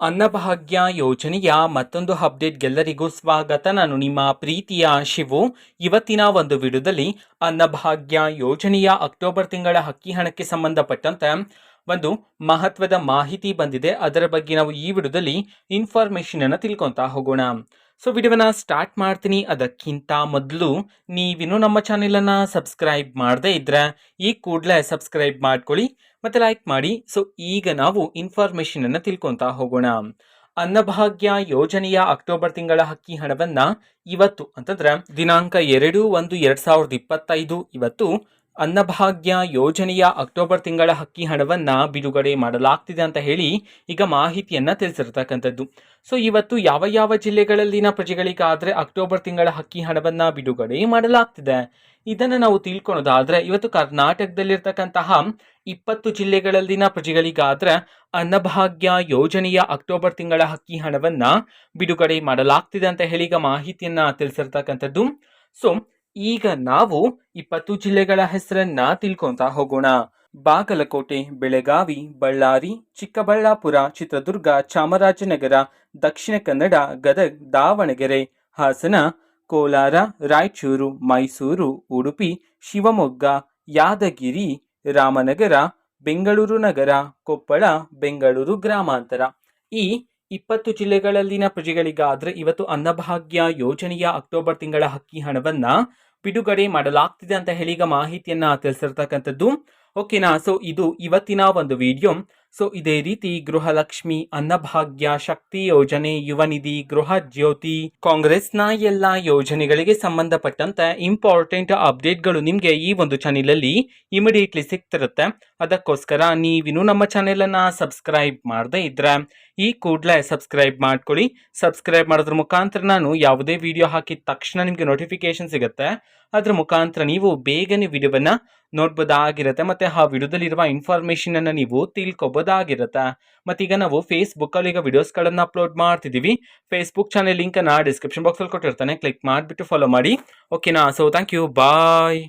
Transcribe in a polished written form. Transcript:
ಅನ್ನಭಾಗ್ಯ ಯೋಜನೆಯ ಮತ್ತೊಂದು ಅಪ್ಡೇಟ್ಗೆಲ್ಲರಿಗೂ ಸ್ವಾಗತ. ನಾನು ನಿಮ್ಮ ಪ್ರೀತಿಯ ಶಿವು. ಇವತ್ತಿನ ಒಂದು ವಿಡಿಯೋದಲ್ಲಿ ಅನ್ನಭಾಗ್ಯ ಯೋಜನೆಯ ಅಕ್ಟೋಬರ್ ತಿಂಗಳ ಅಕ್ಕಿ ಹಣಕ್ಕೆ ಸಂಬಂಧಪಟ್ಟಂತೆ ಒಂದು ಮಹತ್ವದ ಮಾಹಿತಿ ಬಂದಿದೆ. ಅದರ ಬಗ್ಗೆ ನಾವು ಈ ವಿಡಿಯೋದಲ್ಲಿ ಇನ್ಫಾರ್ಮೇಶನ್ ಅನ್ನು ತಿಳ್ಕೊತಾ ಹೋಗೋಣ. ಸೊ ವಿಡಿಯೋನ ಸ್ಟಾರ್ಟ್ ಮಾಡ್ತೀನಿ. ಅದಕ್ಕಿಂತ ಮೊದಲು ನೀವಿನ್ನೂ ನಮ್ಮ ಚಾನೆಲನ್ನು ಸಬ್ಸ್ಕ್ರೈಬ್ ಮಾಡದೇ ಇದ್ರೆ ಈ ಕೂಡಲೇ ಸಬ್ಸ್ಕ್ರೈಬ್ ಮಾಡ್ಕೊಳ್ಳಿ ಮತ್ತೆ ಲೈಕ್ ಮಾಡಿ. ಸೊ ಈಗ ನಾವು ಇನ್ಫಾರ್ಮೇಶನ್ ಅನ್ನು ತಿಳ್ಕೊತಾ ಹೋಗೋಣ. ಅನ್ನಭಾಗ್ಯ ಯೋಜನೆಯ ಅಕ್ಟೋಬರ್ ತಿಂಗಳ ಅಕ್ಕಿ ಹಣವನ್ನ ಇವತ್ತು ಅಂತಂದ್ರೆ ದಿನಾಂಕ 2/1/2025 ಇವತ್ತು ಅನ್ನಭಾಗ್ಯ ಯೋಜನೆಯ ಅಕ್ಟೋಬರ್ ತಿಂಗಳ ಅಕ್ಕಿ ಹಣವನ್ನ ಬಿಡುಗಡೆ ಮಾಡಲಾಗ್ತಿದೆ ಅಂತ ಹೇಳಿ ಈಗ ಮಾಹಿತಿಯನ್ನ ತಿಳಿಸಿರ್ತಕ್ಕಂಥದ್ದು. ಸೊ ಇವತ್ತು ಯಾವ ಯಾವ ಜಿಲ್ಲೆಗಳಲ್ಲಿನ ಪ್ರಜೆಗಳಿಗಾದ್ರೆ ಅಕ್ಟೋಬರ್ ತಿಂಗಳ ಅಕ್ಕಿ ಹಣವನ್ನ ಬಿಡುಗಡೆ ಮಾಡಲಾಗ್ತಿದೆ ಇದನ್ನು ನಾವು ತಿಳ್ಕೊಳೋದಾದ್ರೆ, ಇವತ್ತು ಕರ್ನಾಟಕದಲ್ಲಿರ್ತಕ್ಕಂತಹ 20 ಜಿಲ್ಲೆಗಳಲ್ಲಿನ ಪ್ರಜೆಗಳಿಗಾದ್ರೆ ಅನ್ನಭಾಗ್ಯ ಯೋಜನೆಯ ಅಕ್ಟೋಬರ್ ತಿಂಗಳ ಅಕ್ಕಿ ಹಣವನ್ನ ಬಿಡುಗಡೆ ಮಾಡಲಾಗ್ತಿದೆ ಅಂತ ಹೇಳಿ ಈಗ ಮಾಹಿತಿಯನ್ನ ತಿಳಿಸಿರ್ತಕ್ಕಂಥದ್ದು. ಸೊ ಈಗ ನಾವು 20 ಜಿಲ್ಲೆಗಳ ಹೆಸರನ್ನ ತಿಳ್ಕೊಂತ ಹೋಗೋಣ. ಬಾಗಲಕೋಟೆ, ಬೆಳಗಾವಿ, ಬಳ್ಳಾರಿ, ಚಿಕ್ಕಬಳ್ಳಾಪುರ, ಚಿತ್ರದುರ್ಗ, ಚಾಮರಾಜನಗರ, ದಕ್ಷಿಣ ಕನ್ನಡ, ಗದಗ, ದಾವಣಗೆರೆ, ಹಾಸನ, ಕೋಲಾರ, ರಾಯಚೂರು, ಮೈಸೂರು, ಉಡುಪಿ, ಶಿವಮೊಗ್ಗ, ಯಾದಗಿರಿ, ರಾಮನಗರ, ಬೆಂಗಳೂರು ನಗರ, ಕೊಪ್ಪಳ, ಬೆಂಗಳೂರು ಗ್ರಾಮಾಂತರ. ಈ 20 ಜಿಲ್ಲೆಗಳಲ್ಲಿನ ಪ್ರಜೆಗಳಿಗಾದ್ರೆ ಇವತ್ತು ಅನ್ನಭಾಗ್ಯ ಯೋಜನೆಯ ಅಕ್ಟೋಬರ್ ತಿಂಗಳ ಅಕ್ಕಿ ಹಣವನ್ನ ಬಿಡುಗಡೆ ಮಾಡಲಾಗ್ತಿದೆ ಅಂತ ಹೇಳಿ ಈಗ ಮಾಹಿತಿಯನ್ನ ತಿಳಿಸಿರ್ತಕ್ಕಂಥದ್ದು. ಓಕೆನಾ. ಸೊ ಇದು ಇವತ್ತಿನ ಒಂದು ವಿಡಿಯೋ. ಸೊ ಇದೇ ರೀತಿ ಗೃಹಲಕ್ಷ್ಮಿ, ಅನ್ನಭಾಗ್ಯ, ಶಕ್ತಿ ಯೋಜನೆ, ಯುವ ನಿಧಿ, ಗೃಹ ಜ್ಯೋತಿ, ಕಾಂಗ್ರೆಸ್ನ ಎಲ್ಲ ಯೋಜನೆಗಳಿಗೆ ಸಂಬಂಧಪಟ್ಟಂತೆ ಇಂಪಾರ್ಟೆಂಟ್ ಅಪ್ಡೇಟ್ಗಳು ನಿಮಗೆ ಈ ಒಂದು ಚಾನೆಲ್ ಅಲ್ಲಿ ಇಮಿಡಿಯೇಟ್ಲಿ ಸಿಗ್ತಿರುತ್ತೆ. ಅದಕ್ಕೋಸ್ಕರ ನೀವಿನ್ನೂ ನಮ್ಮ ಚಾನೆಲ್ ಅನ್ನ ಸಬ್ಸ್ಕ್ರೈಬ್ ಮಾಡದೇ ಇದ್ರೆ ಈ ಕೂಡಲೇ ಸಬ್ಸ್ಕ್ರೈಬ್ ಮಾಡ್ಕೊಳ್ಳಿ. ಸಬ್ಸ್ಕ್ರೈಬ್ ಮಾಡೋದ್ರ ಮುಖಾಂತರ ನಾನು ಯಾವುದೇ ವಿಡಿಯೋ ಹಾಕಿದ ತಕ್ಷಣ ನಿಮಗೆ ನೋಟಿಫಿಕೇಶನ್ ಸಿಗುತ್ತೆ. ಅದ್ರ ಮುಖಾಂತರ ನೀವು ಬೇಗನೆ ವಿಡಿಯೋವನ್ನ ನೋಡ್ಬೋದಾಗಿರುತ್ತೆ ಮತ್ತೆ ಆ ವಿಡಿಯೋದಲ್ಲಿರುವ ಇನ್ಫಾರ್ಮೇಶನ್ ಅನ್ನ ನೀವು ತಿಳ್ಕೊಬೋದಾಗಿರುತ್ತೆ. ಮತ್ತೀಗ ನಾವು ಫೇಸ್ಬುಕ್ ಅಲ್ಲಿ ಈಗ ವಿಡಿಯೋಸ್ಗಳನ್ನ ಅಪ್ಲೋಡ್ ಮಾಡ್ತಿದೀವಿ. ಫೇಸ್ಬುಕ್ ಚಾನೆಲ್ ಲಿಂಕ್ ಅನ್ನ ಡಿಸ್ಕ್ರಿಪ್ಷನ್ ಬಾಕ್ಸ್ ಅಲ್ಲಿ ಕೊಟ್ಟಿರ್ತಾನೆ, ಕ್ಲಿಕ್ ಮಾಡಿಬಿಟ್ಟು ಫಾಲೋ ಮಾಡಿ. ಓಕೆನಾ. So thank you, bye.